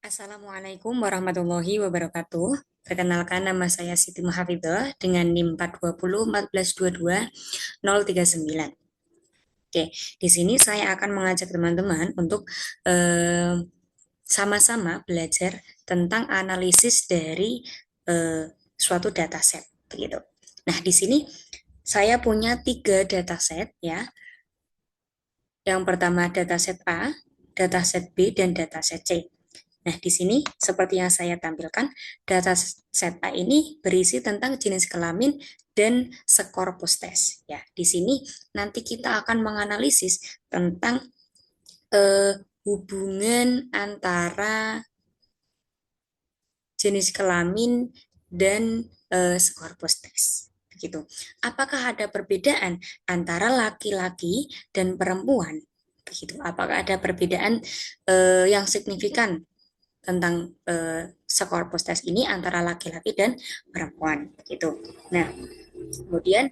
Assalamualaikum warahmatullahi wabarakatuh. Perkenalkan, nama saya Siti Muhafidah dengan NIM 420 1422 039. Oke, di sini saya akan mengajak teman-teman untuk eh, sama-sama belajar tentang analisis dari suatu dataset, begitu. Nah, di sini saya punya 3 dataset ya. Yang pertama dataset A, dataset B, dan dataset C. Nah, di sini seperti yang saya tampilkan, data set A ini berisi tentang jenis kelamin dan skor pustes. Ya, di sini nanti kita akan menganalisis tentang hubungan antara jenis kelamin dan skor pustes. Begitu. Apakah ada perbedaan antara laki-laki dan perempuan? Begitu. Apakah ada perbedaan yang signifikan tentang skor postes ini antara laki-laki dan perempuan gitu. Nah, kemudian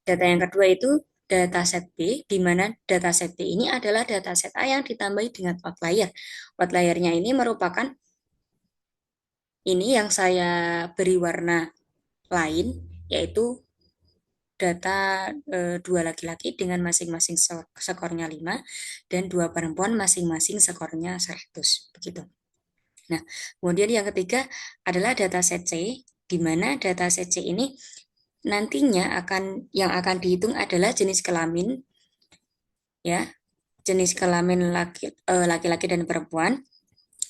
data yang kedua itu dataset B, di mana dataset B ini adalah dataset A yang ditambahi dengan outlier. Outliernya ini merupakan ini yang saya beri warna lain, yaitu data dua laki-laki dengan masing-masing skornya 5 dan dua perempuan masing-masing skornya 100 begitu. Nah, kemudian yang ketiga adalah dataset C, di mana dataset C ini nantinya akan dihitung adalah jenis kelamin ya, jenis kelamin laki-laki dan perempuan,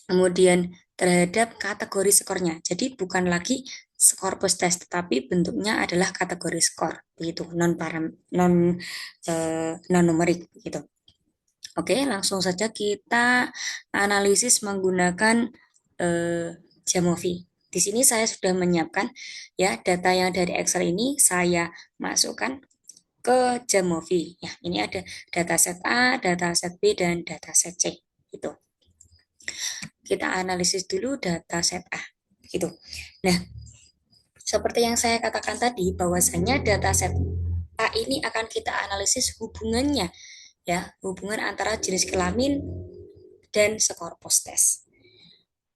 kemudian terhadap kategori skornya. Jadi bukan lagi skor post test, tetapi bentuknya adalah kategori skor, begitu, non numerik gitu. Oke, langsung saja kita analisis menggunakan Jamovi. Di sini saya sudah menyiapkan ya data yang dari Excel ini saya masukkan ke Jamovi. Ya, ini ada dataset A, dataset B, dan dataset C. Itu. Kita analisis dulu dataset A. Gitu. Nah, seperti yang saya katakan tadi, bahwasanya dataset A ini akan kita analisis hubungannya, ya, hubungan antara jenis kelamin dan skor post-test.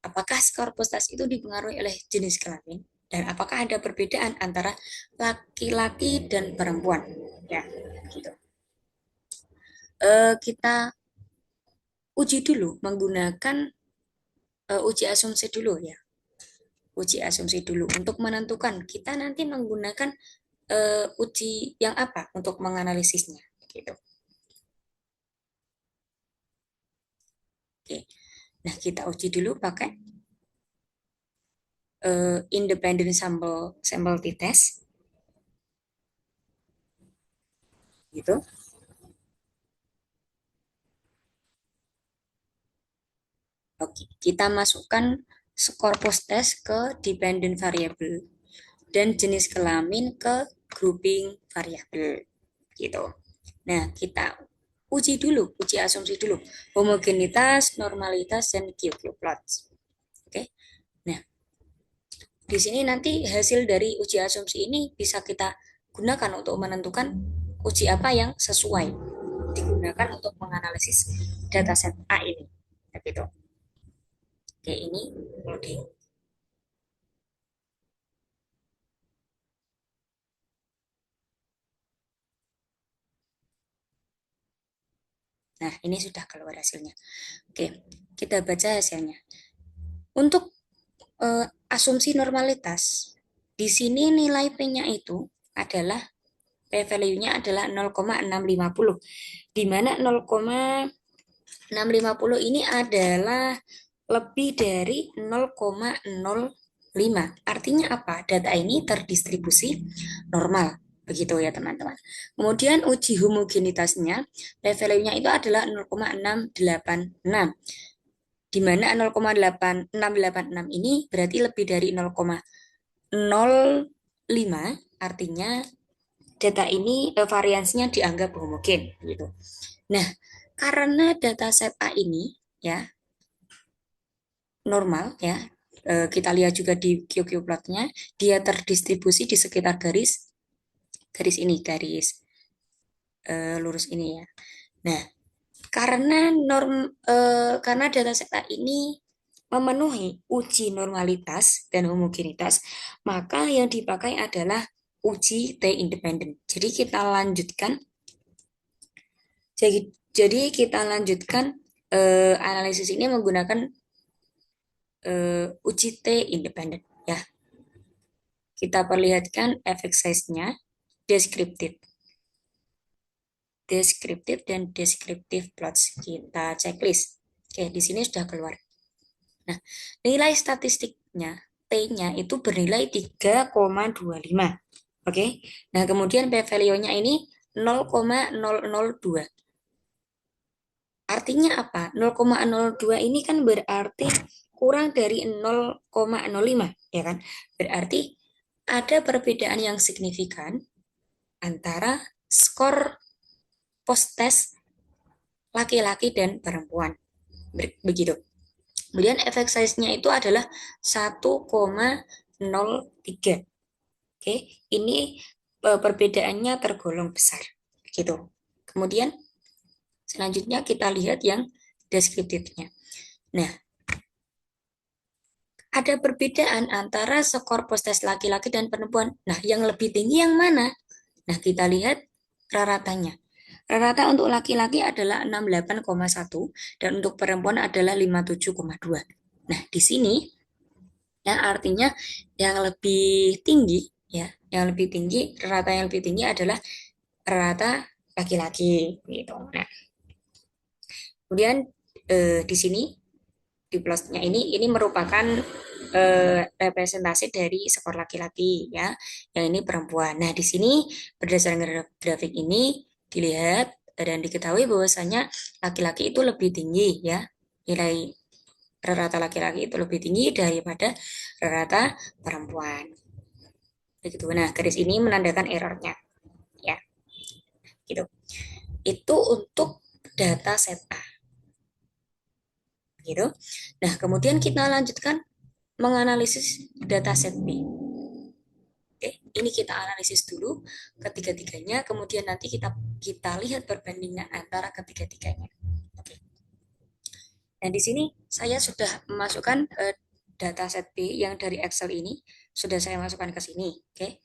Apakah skor post-test itu dipengaruhi oleh jenis kelamin? Dan apakah ada perbedaan antara laki-laki dan perempuan? Ya, gitu. Kita uji dulu menggunakan uji asumsi dulu ya. Uji asumsi dulu untuk menentukan kita nanti menggunakan uji yang apa untuk menganalisisnya. Gitu. Oke. Nah, kita uji dulu pakai independent sample t-test. Gitu. Oke, kita masukkan skor post-test ke dependent variable dan jenis kelamin ke grouping variable. Gitu. Nah, kita uji dulu, uji asumsi dulu. Homogenitas, normalitas, dan QQ plots. Oke. Nah, di sini nanti hasil dari uji asumsi ini bisa kita gunakan untuk menentukan uji apa yang sesuai digunakan untuk menganalisis dataset A ini. Begitu. Oke, ini loading. Nah, ini sudah keluar hasilnya. Oke, kita baca hasilnya. Untuk asumsi normalitas, di sini nilai P-nya itu adalah P-value-nya adalah 0,650, di mana 0,650 ini adalah lebih dari 0,05. Artinya apa? Data ini terdistribusi normal. Begitu ya teman-teman. Kemudian uji homogenitasnya, P-value-nya itu adalah 0,686. Di mana 0,686 ini berarti lebih dari 0,05, artinya data ini variansinya dianggap homogen gitu. Nah, karena data set A ini ya normal ya, kita lihat juga di QQ plotnya, dia terdistribusi di sekitar garis garis ini, garis lurus ini ya. Nah, karena karena data set A ini memenuhi uji normalitas dan homogenitas, maka yang dipakai adalah uji T independen. Jadi kita lanjutkan analisis ini menggunakan uji T independen ya. Kita perlihatkan efek size-nya, descriptive, dan descriptive plots. Kita checklist. Oke, di sini sudah keluar. Nah, nilai statistiknya T-nya itu bernilai 3,25. Oke. Nah, kemudian p-value-nya ini 0,002. Artinya apa? 0,02 ini kan berarti kurang dari 0,05, ya kan? Berarti ada perbedaan yang signifikan antara skor post test laki-laki dan perempuan. Begitu. Kemudian efek size-nya itu adalah 1,03. Oke, ini perbedaannya tergolong besar. Gitu. Kemudian selanjutnya kita lihat yang deskriptifnya. Nah, ada perbedaan antara skor post-test laki-laki dan perempuan. Nah, yang lebih tinggi yang mana? Nah, kita lihat raratanya. Rata untuk laki-laki adalah 68,1 dan untuk perempuan adalah 57,2. Nah, di sini ya artinya yang lebih tinggi ya, rata yang lebih tinggi adalah rata laki-laki gitu. Nah, kemudian di sini di plusnya ini merupakan representasi dari skor laki-laki ya, yang ini perempuan. Nah, di sini berdasarkan grafik ini dilihat dan diketahui bahwasanya laki-laki itu lebih tinggi ya, nilai rata laki-laki itu lebih tinggi daripada rata perempuan. Begitu. Nah, garis ini menandakan errornya ya, gitu. Itu untuk data set A, gitu. Nah, kemudian kita lanjutkan menganalisis data set B. Oke, ini kita analisis dulu ketiga-tiganya, kemudian nanti kita lihat perbandingan antara ketiga-tiganya. Oke. Nah, di sini saya sudah memasukkan data set B yang dari Excel ini, sudah saya masukkan ke sini. Oke.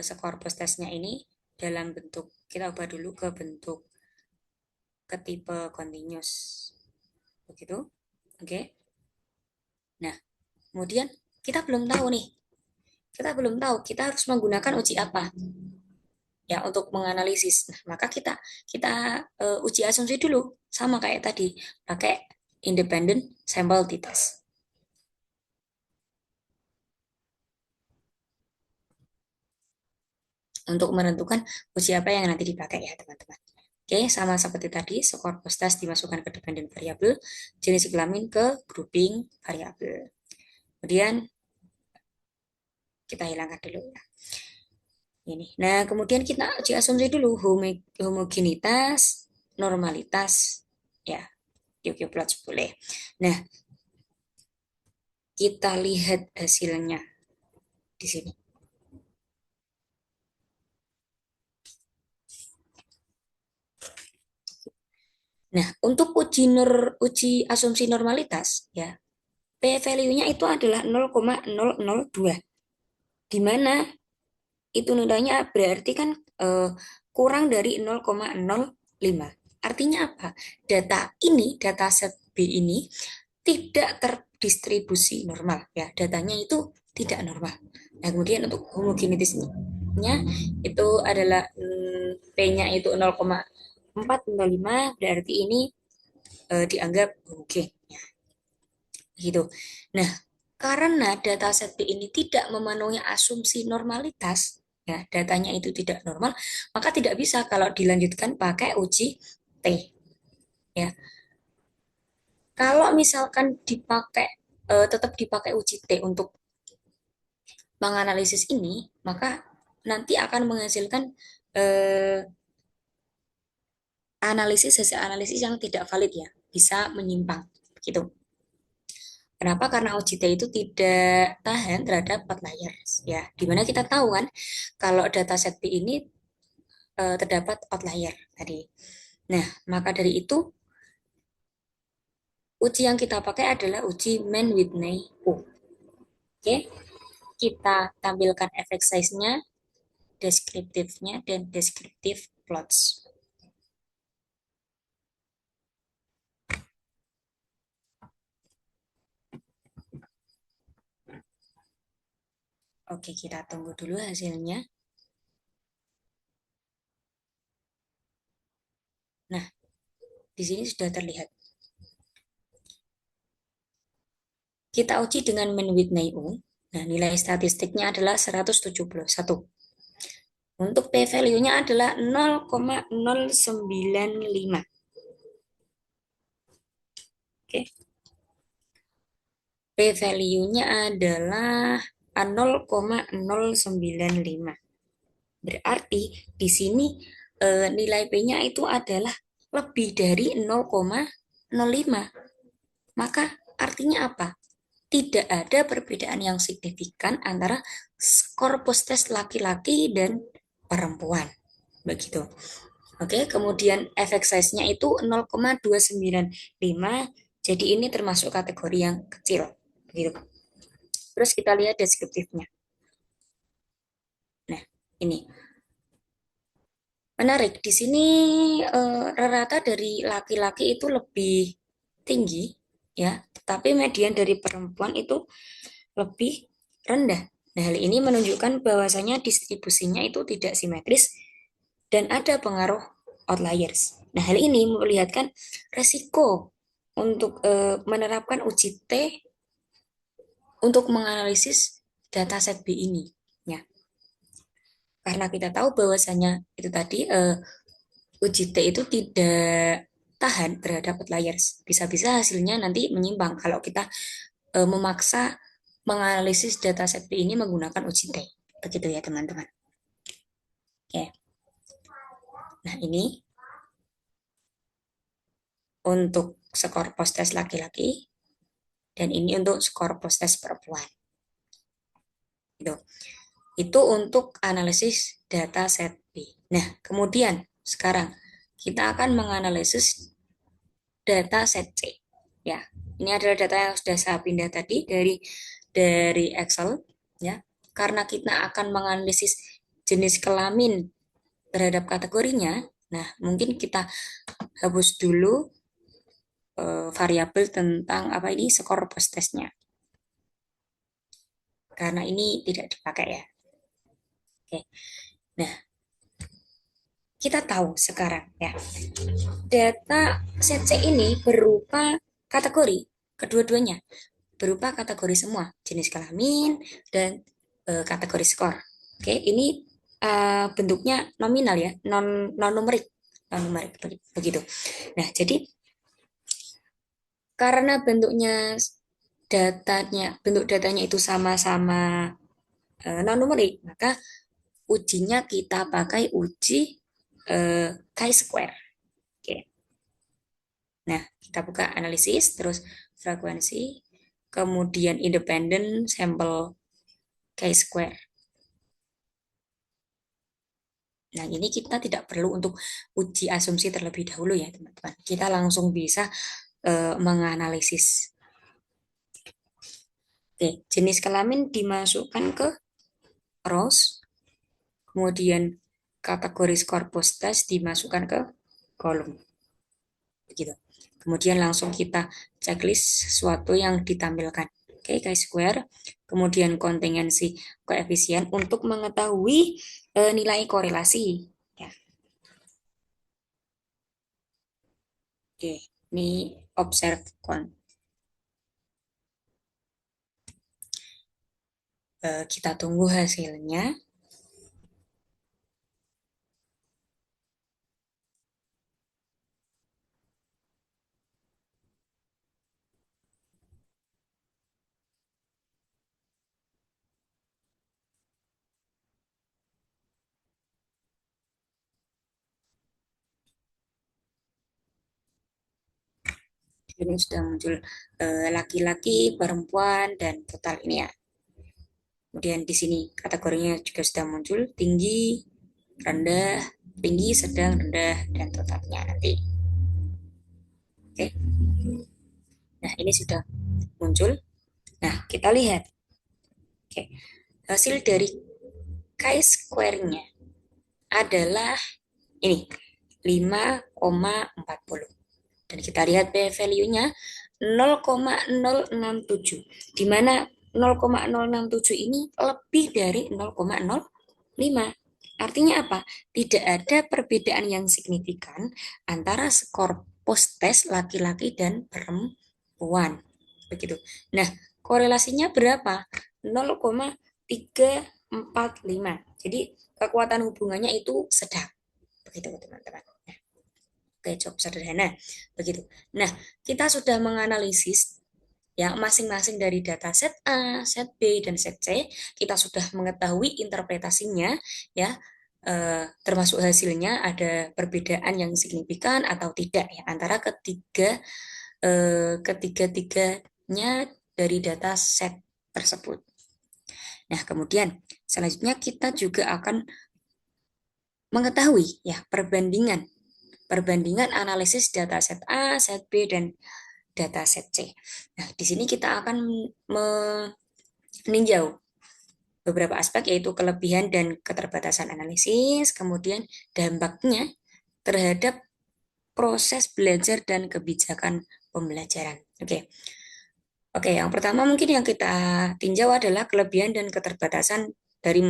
Skor post testnya ini dalam bentuk, kita ubah dulu ke bentuk ke tipe continuous. Begitu. Oke. Nah, kemudian kita belum tahu nih. Kita harus menggunakan uji apa ya untuk menganalisis. Nah, maka kita uji asumsi dulu sama kayak tadi, pakai independent sample t-test untuk menentukan uji apa yang nanti dipakai ya, teman-teman. Oke, sama seperti tadi, skor post test dimasukkan ke dependent variable, jenis kelamin ke grouping variable. Kemudian kita hilangkan dulu ya. Ini. Nah, kemudian kita uji asumsi dulu homogenitas, normalitas, ya, QQ plots boleh. Nah, kita lihat hasilnya di sini. Nah, untuk uji asumsi normalitas ya, p-value-nya itu adalah 0,002. Di mana itu nilainya berarti kan kurang dari 0,05. Artinya apa? Data set B ini tidak terdistribusi normal ya. Datanya itu tidak normal. Nah, kemudian untuk homogenitasnya itu adalah P-nya itu 0,405, berarti ini dianggap homogen ya. Gitu. Nah, karena dataset B ini tidak memenuhi asumsi normalitas, ya, datanya itu tidak normal, maka tidak bisa kalau dilanjutkan pakai uji T. Ya, kalau misalkan tetap dipakai uji T untuk menganalisis ini, maka nanti akan menghasilkan eh, hasil analisis yang tidak valid ya, bisa menyimpang, gitu. Kenapa? Karena OJT itu tidak tahan terhadap outliers ya. Dimana kita tahu kan kalau dataset B ini terdapat outlier tadi. Nah, maka dari itu Uji yang kita pakai adalah uji Mann-Whitney U. Oke, kita tampilkan effect size-nya, deskriptifnya, dan deskriptif plots. Oke, kita tunggu dulu hasilnya. Nah, di sini sudah terlihat. Kita uji dengan Mann-Whitney U. Nah, nilai statistiknya adalah 171. Untuk p-value-nya adalah 0,095. Oke, p-value-nya adalah 0,095. Berarti di sini nilai P-nya itu adalah lebih dari 0,05. Maka artinya apa? Tidak ada perbedaan yang signifikan antara skor post-test laki-laki dan perempuan. Begitu. Oke, kemudian efek size-nya itu 0,295. Jadi ini termasuk kategori yang kecil. Begitu. Terus kita lihat deskriptifnya. Nah, ini menarik. Di sini rata dari laki-laki itu lebih tinggi, ya, tapi median dari perempuan itu lebih rendah. Nah, hal ini menunjukkan bahwasanya distribusinya itu tidak simetris dan ada pengaruh outliers. Nah, hal ini memperlihatkan resiko untuk menerapkan uji T untuk menganalisis dataset B ini. Ya, karena kita tahu bahwasanya itu tadi uji T itu tidak tahan terhadap outliers. Bisa-bisa hasilnya nanti menyimpang kalau kita memaksa menganalisis dataset B ini menggunakan uji T. Begitu ya teman-teman. Oke. Nah ini untuk skor post-test laki-laki dan ini untuk skor post-test perempuan. Gitu. Itu untuk analisis dataset B. Nah, kemudian sekarang kita akan menganalisis dataset C. Ya, ini adalah data yang sudah saya pindah tadi dari Excel, ya. Karena kita akan menganalisis jenis kelamin terhadap kategorinya. Nah, mungkin kita hapus dulu variabel tentang apa ini skor post testnya karena ini tidak dipakai ya. Oke. Nah, kita tahu sekarang ya. Data set C ini berupa kategori kedua-duanya berupa kategori semua, jenis kelamin dan kategori skor. Oke, ini bentuknya nominal ya, non numerik, non numerik begitu. Nah, jadi karena bentuk datanya itu sama-sama non numerik, maka ujinya kita pakai uji chi-square. Oke. Nah, kita buka analisis, terus frekuensi, kemudian independent sampel chi-square. Nah, ini kita tidak perlu untuk uji asumsi terlebih dahulu ya, teman-teman. Kita langsung bisa menganalisis. Oke, jenis kelamin dimasukkan ke rows, kemudian kategori skor post test dimasukkan ke kolom. Begitu. Kemudian langsung kita checklist sesuatu yang ditampilkan. Oke, chi-square, kemudian kontingensi koefisien untuk mengetahui nilai korelasi. Ya. Oke, ini observe kita tunggu hasilnya. Ini sudah muncul laki-laki, perempuan, dan total ini ya. Kemudian di sini kategorinya juga sudah muncul, tinggi, rendah, tinggi, sedang, rendah, dan totalnya nanti. Oke. Nah, ini sudah muncul. Nah, kita lihat. Oke, hasil dari chi-square-nya adalah ini 5,40. Dan kita lihat P value-nya 0,067, di mana 0,067 ini lebih dari 0,05. Artinya apa? Tidak ada perbedaan yang signifikan antara skor post test laki-laki dan perempuan. Begitu. Nah, korelasinya berapa? 0,345. Jadi kekuatan hubungannya itu sedang. Begitu, teman-teman. Oke, cukup sederhana. Begitu. Nah, kita sudah menganalisis ya masing-masing dari data set A, set B, dan set C. Kita sudah mengetahui interpretasinya ya, termasuk hasilnya ada perbedaan yang signifikan atau tidak ya antara ketiga-tiganya dari data set tersebut. Nah, kemudian selanjutnya kita juga akan mengetahui ya perbandingan analisis data set A, set B, dan data set C. Nah, di sini kita akan meninjau beberapa aspek yaitu kelebihan dan keterbatasan analisis, kemudian dampaknya terhadap proses belajar dan kebijakan pembelajaran. Oke. Oke, yang pertama mungkin yang kita tinjau adalah kelebihan dan keterbatasan dari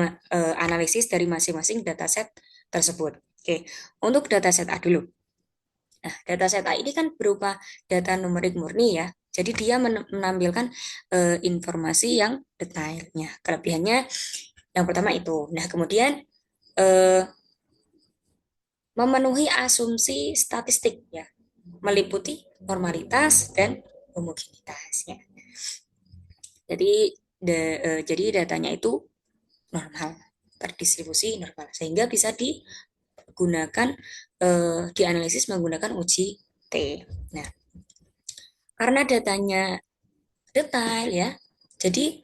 analisis dari masing-masing dataset tersebut. Oke, untuk dataset A dulu. Nah, dataset A ini kan berupa data numerik murni ya. Jadi dia menampilkan informasi yang detailnya. Kelebihannya yang pertama itu. Nah, kemudian eh, memenuhi asumsi statistik ya, meliputi normalitas dan homogenitas ya. Jadi datanya itu normal, terdistribusi normal, sehingga bisa digunakan dianalisis menggunakan uji T. Nah, karena datanya detail ya, jadi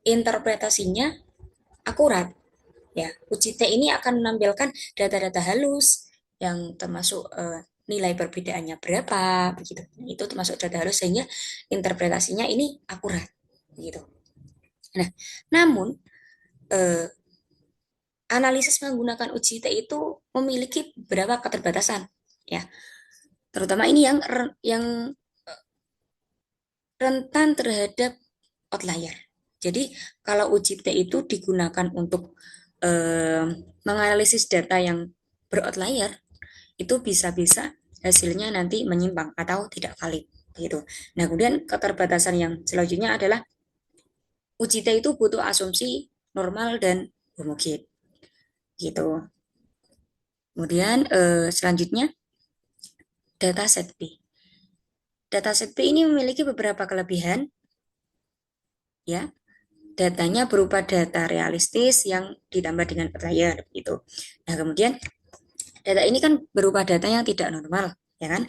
interpretasinya akurat ya. Uji T ini akan menampilkan data-data halus yang termasuk nilai perbedaannya berapa begitu. Itu termasuk data halus sehingga interpretasinya ini akurat begitu. Nah, namun eh, analisis menggunakan uji T itu memiliki beberapa keterbatasan ya. Terutama ini yang rentan terhadap outlier. Jadi kalau uji T itu digunakan untuk menganalisis data yang beroutlier, itu bisa-bisa hasilnya nanti menyimpang atau tidak valid gitu. Nah, kemudian keterbatasan yang selanjutnya adalah uji T itu butuh asumsi normal dan homogen gitu. Kemudian selanjutnya dataset B. Dataset B ini memiliki beberapa kelebihan ya. Datanya berupa data realistis yang ditambah dengan outlier gitu. Nah, kemudian data ini kan berupa data yang tidak normal, ya kan?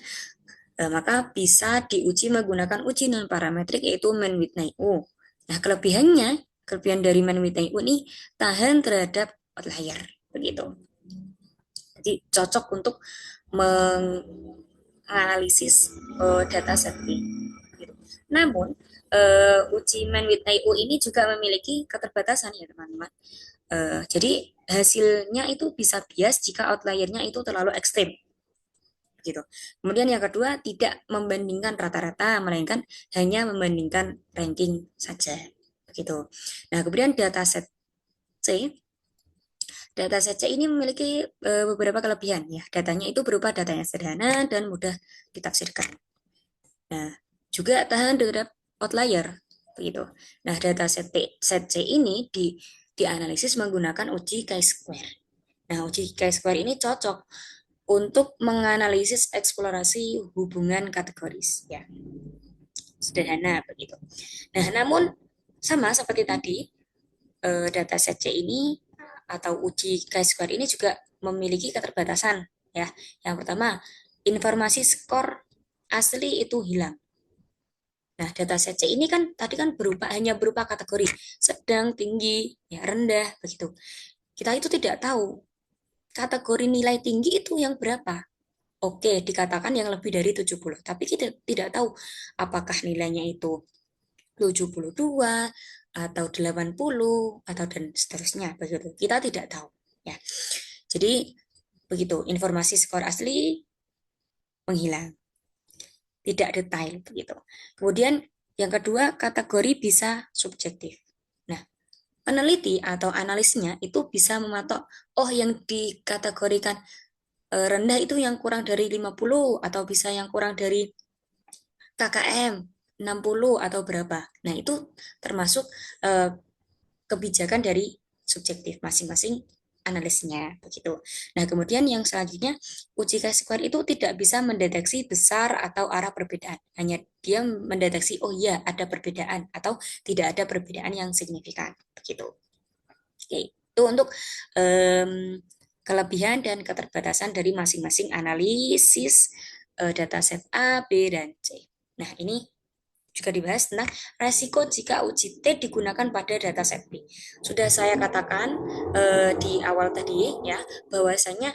Maka bisa diuji menggunakan uji non parametrik yaitu Man-Whitney-U. Nah, kelebihan dari Man-Whitney-U ini tahan terhadap outlier, begitu. Jadi cocok untuk menganalisis data set ini. Gitu. Namun uji Man-Whitney-U ini juga memiliki keterbatasan ya teman-teman. Jadi hasilnya itu bisa bias jika outliernya itu terlalu ekstrim gitu. Kemudian yang kedua tidak membandingkan rata-rata melainkan hanya membandingkan ranking saja begitu. Nah, kemudian C dataset C ini memiliki beberapa kelebihan ya. Datanya itu berupa data yang sederhana dan mudah ditafsirkan. Nah, juga tahan terhadap outlier begitu. Nah, set C ini dianalisis menggunakan uji chi-square. Nah, uji chi-square ini cocok untuk menganalisis eksplorasi hubungan kategoris ya. Sederhana begitu. Nah, namun sama seperti tadi data set C ini atau uji chi-square ini juga memiliki keterbatasan ya. Yang pertama, informasi skor asli itu hilang. Nah, data set C ini kan tadi kan hanya berupa kategori sedang, tinggi, ya rendah begitu. Kita itu tidak tahu kategori nilai tinggi itu yang berapa. oke, dikatakan yang lebih dari 70, tapi kita tidak tahu apakah nilainya itu 72 atau 80 atau dan seterusnya begitu. Kita tidak tahu ya. Jadi begitu, informasi skor asli menghilang, tidak detail begitu. Kemudian yang kedua, kategori bisa subjektif. Nah, peneliti atau analisnya itu bisa mematok, oh yang dikategorikan rendah itu yang kurang dari 50 atau bisa yang kurang dari KKM 60 atau berapa. Nah, itu termasuk eh, kebijakan dari subjektif masing-masing analisnya begitu. Nah, kemudian yang selanjutnya uji Chi-square itu tidak bisa mendeteksi besar atau arah perbedaan. Hanya dia mendeteksi oh iya ada perbedaan atau tidak ada perbedaan yang signifikan begitu. Oke, itu untuk em, kelebihan dan keterbatasan dari masing-masing analisis dataset A, B, dan C. Nah, ini juga dibahas tentang resiko jika uji T digunakan pada dataset B. Sudah saya katakan di awal tadi ya, bahwasanya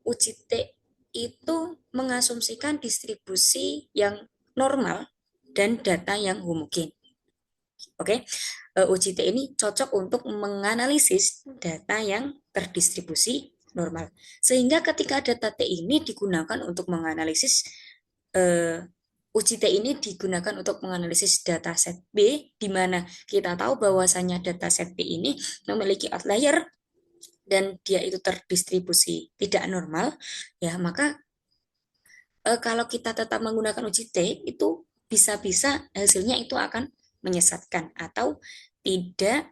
uji T itu mengasumsikan distribusi yang normal dan data yang homogen. Oke, uji T ini cocok untuk menganalisis data yang terdistribusi normal. Sehingga ketika data T ini digunakan untuk menganalisis eh, uji T ini digunakan untuk menganalisis dataset B, di mana kita tahu bahwasanya dataset B ini memiliki outlier dan dia itu terdistribusi tidak normal, ya maka kalau kita tetap menggunakan uji T itu bisa-bisa hasilnya itu akan menyesatkan atau tidak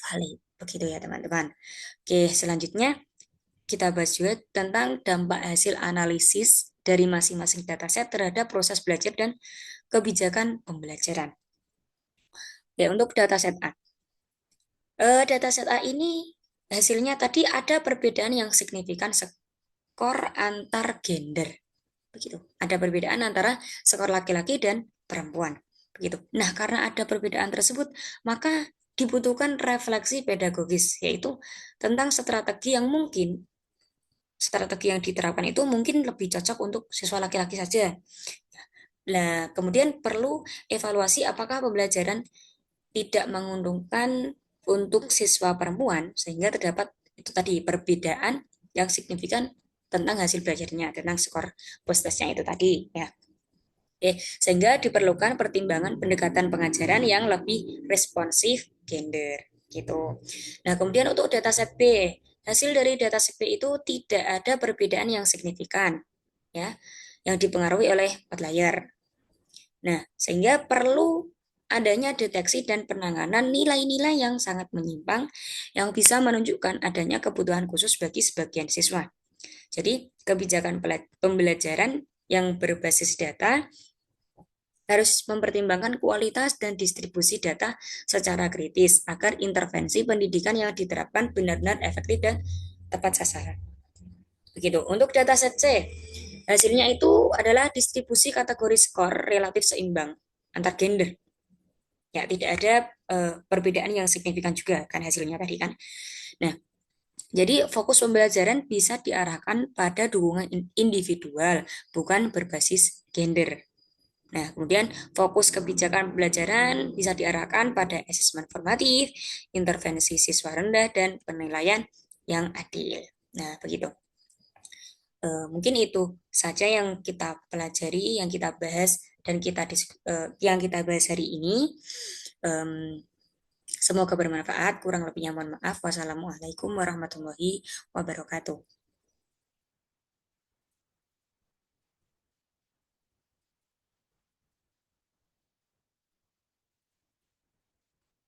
valid. Begitu ya teman-teman. Oke, selanjutnya kita bahas juga tentang dampak hasil analisis dari masing-masing dataset terhadap proses belajar dan kebijakan pembelajaran. Ya, untuk dataset A. Dataset A ini hasilnya tadi ada perbedaan yang signifikan skor antar gender. Begitu. Ada perbedaan antara skor laki-laki dan perempuan. Begitu. Nah, karena ada perbedaan tersebut, maka dibutuhkan refleksi pedagogis, yaitu tentang strategi yang diterapkan itu mungkin lebih cocok untuk siswa laki-laki saja. Nah, kemudian perlu evaluasi apakah pembelajaran tidak menguntungkan untuk siswa perempuan sehingga terdapat itu tadi perbedaan yang signifikan tentang hasil belajarnya, tentang skor postesnya itu tadi ya. Sehingga diperlukan pertimbangan pendekatan pengajaran yang lebih responsif gender gitu. Nah, kemudian untuk dataset B, hasil dari dataset B itu tidak ada perbedaan yang signifikan ya, yang dipengaruhi oleh outlier. Nah, sehingga perlu adanya deteksi dan penanganan nilai-nilai yang sangat menyimpang yang bisa menunjukkan adanya kebutuhan khusus bagi sebagian siswa. Jadi, kebijakan pembelajaran yang berbasis data harus mempertimbangkan kualitas dan distribusi data secara kritis agar intervensi pendidikan yang diterapkan benar-benar efektif dan tepat sasaran. Begitu. Untuk dataset C, hasilnya itu adalah distribusi kategori skor relatif seimbang antar gender. Ya, tidak ada perbedaan yang signifikan juga kan hasilnya tadi kan. Nah, jadi fokus pembelajaran bisa diarahkan pada dukungan individual, bukan berbasis gender. Nah, kemudian fokus kebijakan pembelajaran bisa diarahkan pada asesmen formatif, intervensi siswa rendah, dan penilaian yang adil. Nah, begitu. Mungkin itu saja yang kita pelajari, yang kita bahas, dan yang kita bahas hari ini. Semoga bermanfaat. Kurang lebihnya mohon maaf. Wassalamualaikum warahmatullahi wabarakatuh.